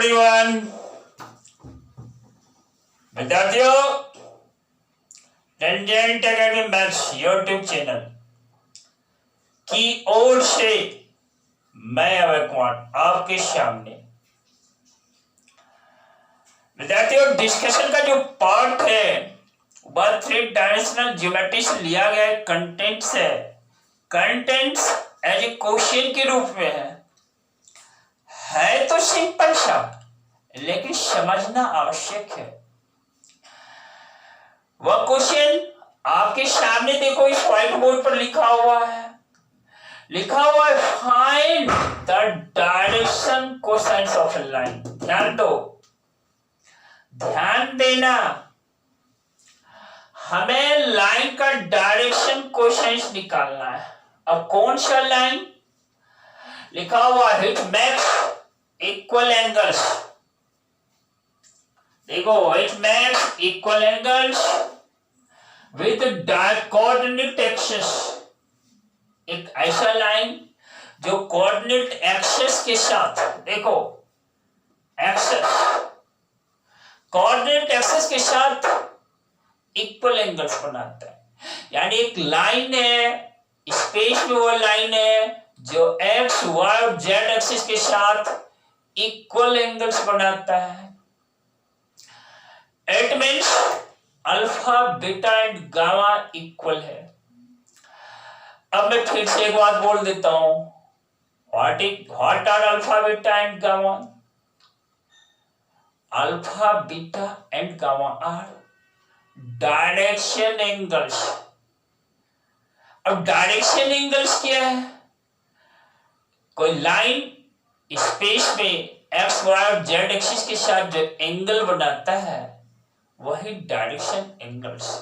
Everyone. विद्यार्थियों, tangent academy maths YouTube channel की ओर से मैं अभय कुमार आपके सामने विद्यार्थियों डिस्कशन का जो पार्ट है वह 3 डायमेंशनल ज्योमेट्री से लिया गया कंटेंट्स है। कंटेंट्स एज ए क्वेश्चन के रूप में है तो सिंपल सा, लेकिन समझना आवश्यक है। वह क्वेश्चन आपके सामने देखो, इस व्हाइट बोर्ड पर लिखा हुआ है find the direction cosines of A line. ध्यान दो, ध्यान देना, हमें लाइन का डायरेक्शन कोसाइंस निकालना है। अब कौन सा लाइन लिखा हुआ है? It makes equal angles. देखो, it makes equal angles with coordinate axis. एक ऐसा लाइन जो कोऑर्डिनेट एक्सिस के साथ, देखो एक्सिस, कोऑर्डिनेट एक्सिस के साथ इक्वल एंगल्स बनाता है। यानी एक लाइन है, स्पेस में वो लाइन है जो एक्स वाई और जेड एक्सिस के साथ इक्वल एंगल्स बनाता है। It means alpha beta and gamma equal है। अब मैं फिर से एक बात बोल देता हूं, what are alpha beta and gamma? Alpha beta and gamma are direction angles. अब डायरेक्शन एंगल्स क्या है? कोई लाइन स्पेस में एक्स वाई और जेड एक्सिस के साथ जो एंगल बनाता है वही डायरेक्शन एंगल्स है।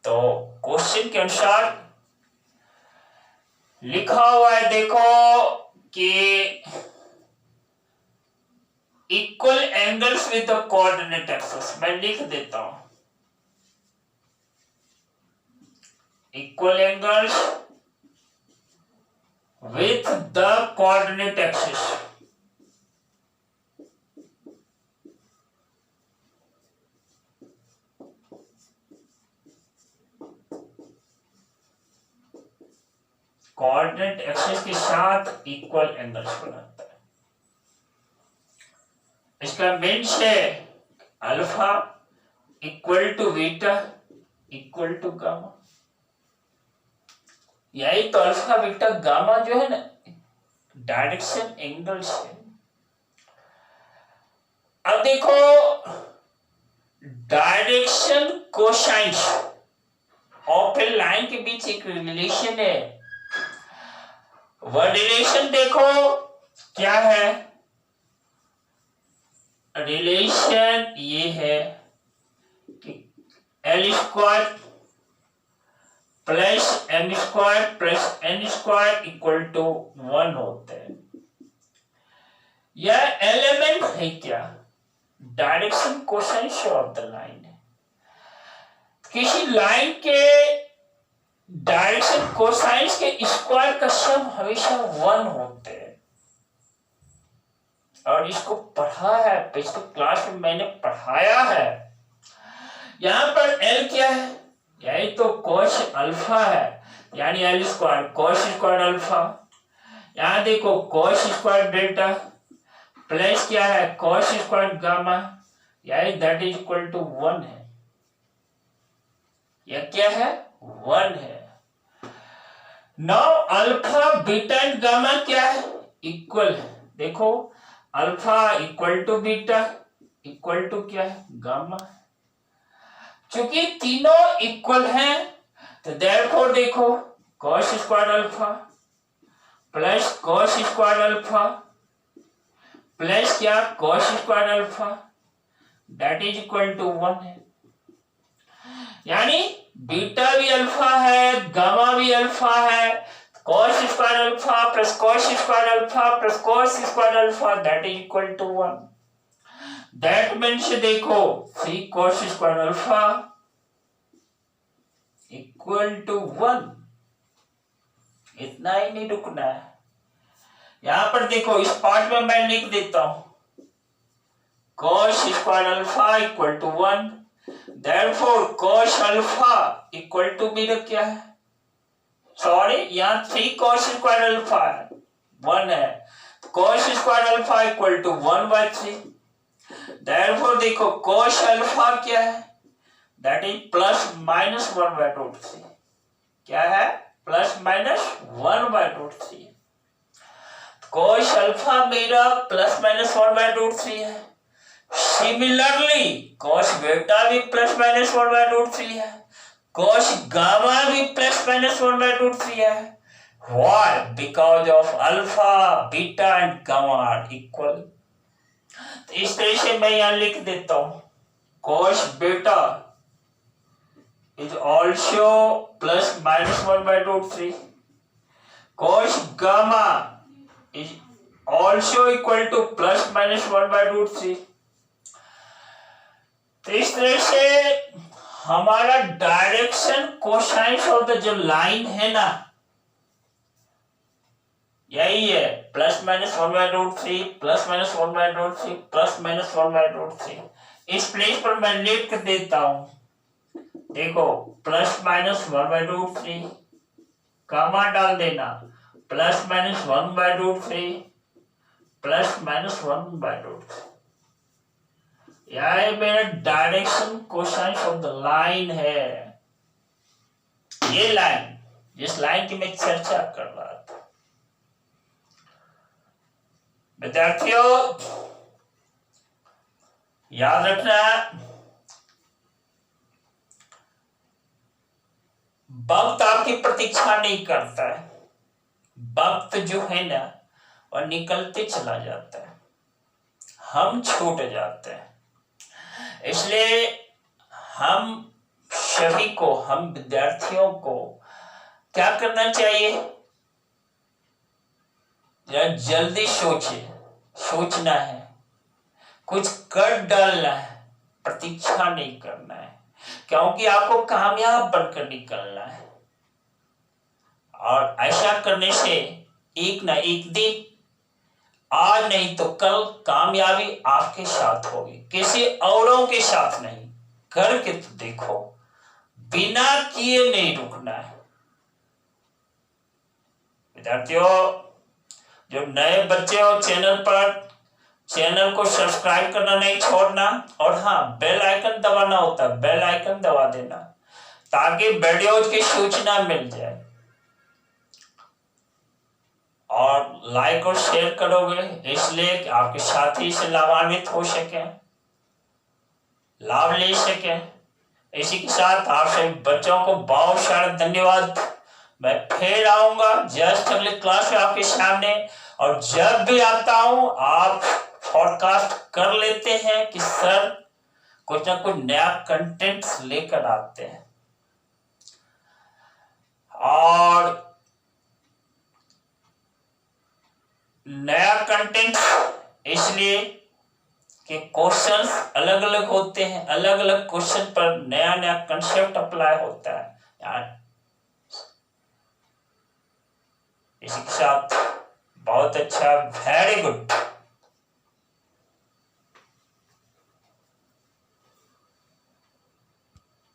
तो क्वेश्चन के अनुसार लिखा हुआ है, देखो कि equal angles with the coordinate axis. मैं लिख देता हूं, equal angles with the coordinate axis। Coordinate axis के साथ इक्वल एंगल्स बनाता है। इसका मीन्स है alpha equal to beta equal to gamma. यही तो अल्फा बीटा गामा जो है ना, डायरेक्शन एंगल्स है। अब देखो, direction cosines of A line के बीच एक रिलेशन है। वह रिलेशन देखो क्या है? रिलेशन ये है कि L square plus M square plus N square equal to 1 होते हैं। यह एलिमेंट है क्या? Direction cosines of the line है। किसी लाइन के डायरेक्शन कोसाइंस के स्क्वायर का सम हमेशा 1 होते हैं। और इसको पढ़ा है, पिछले क्लास में मैंने पढ़ाया है। यहां पर एल क्या है? यही तो कोस अल्फा है, यानी L square cos square alpha. यहां देखो कोस स्क्वायर डेल्टा प्लस क्या है? कोस स्क्वायर गामा, यही दैट इज इक्वल टू 1 है। यह क्या है? 1 है। Now alpha beta and gamma क्या है? इक्वल है। देखो, alpha equal to beta equal to क्या है? गामा। चूंकि तीनों इक्वल हैं तो देयरफॉर देखो cos square alpha plus cos square alpha plus क्या? cos square alpha that is equal to 1 है। यानी बीटा भी अल्फा है, गामा भी अल्फा है। cos square alpha plus cos square alpha plus cos square alpha that is equal to 1। That means देखो 3 cos square alpha equal to 1। इतना ही नहीं रुकना है, यहां पर देखो इस पार्ट में मैं लिख देता हूं cos square alpha equal to 1, therefore cos alpha equal to मेरा क्या है, सॉरी यहाँ 3 cos स्क्वायर अल्फा है, 1 है, cos square alpha equal to 1/3, therefore देखो cos अल्फा क्या है, दैट इज प्लस माइनस 1/√3, क्या है, प्लस माइनस 1/√3, cos अल्फा मेरा प्लस माइनस 1/√3 है। सिमिलरली cos बीटा भी प्लस माइनस 1/√3 है, cos गामा भी प्लस माइनस 1/√3 है। Why? Because of alpha, beta and gamma are equal. तो इस तरह से मैं यहां लिख देता हूं cos beta is also plus minus 1/√3, cos gamma is also equal to plus minus 1/√3। तो इस तरह से हमारा डायरेक्शन कोसाइंस ऑफ द जो लाइन है ना यही है, plus minus 1/√3, plus minus 1/√3, plus minus 1/√3। इस प्लेस पर मैं लिख देता हूं, देखो प्लस माइनस 1/√3, गामा डाल देना, प्लस माइनस 1/√3, प्लस माइनस 1/√3। यह मेरा direction cosines of the line है, ये लाइन जिस लाइन की मैं चर्चा कर रहा था। विद्यार्थियों याद रखना, वक्त आपकी प्रतीक्षा नहीं करता है, वक्त जो है ना वह निकलते चला जाता है, हम छूट जाते हैं। इसलिए हम सभी को, हम विद्यार्थियों को क्या करना चाहिए, जल्दी सोचना है, कुछ कर डालना है, प्रतीक्षा नहीं करना है, क्योंकि आपको कामयाब बनकर निकलना है। और ऐसा करने से एक ना एक दिन, आज नहीं तो कल कामयाबी आपके साथ होगी, किसी औरों के साथ नहीं, करके तो देखो, बिना किए नहीं रुकना है। विद्यार्थियों जो नए बच्चे हो चैनल पर, चैनल को सब्सक्राइब करना नहीं छोड़ना, और हाँ बेल आइकन दबाना होता है, बेल आइकन दबा देना ताकि वीडियोज की सूचना मिल जाए। और लाइक और शेयर करोगे इसलिए कि आपके साथी से लाभान्वित हो सके, लाभ ले सके। इसी के साथ आप सभी बच्चों को बहुत सारा धन्यवाद। मैं फिर आऊंगा जस्ट अगले क्लास में आपके सामने, और जब भी आता हूं आप पॉडकास्ट कर लेते हैं कि सर कुछ ना कुछ नया कंटेंट लेकर आते हैं। और नया कंटेंट इसलिए कि क्वेश्चंस अलग अलग होते हैं, अलग अलग क्वेश्चन पर नया नया कंसेप्ट अप्लाई होता है यार। इसी के साथ बहुत अच्छा, वेरी गुड।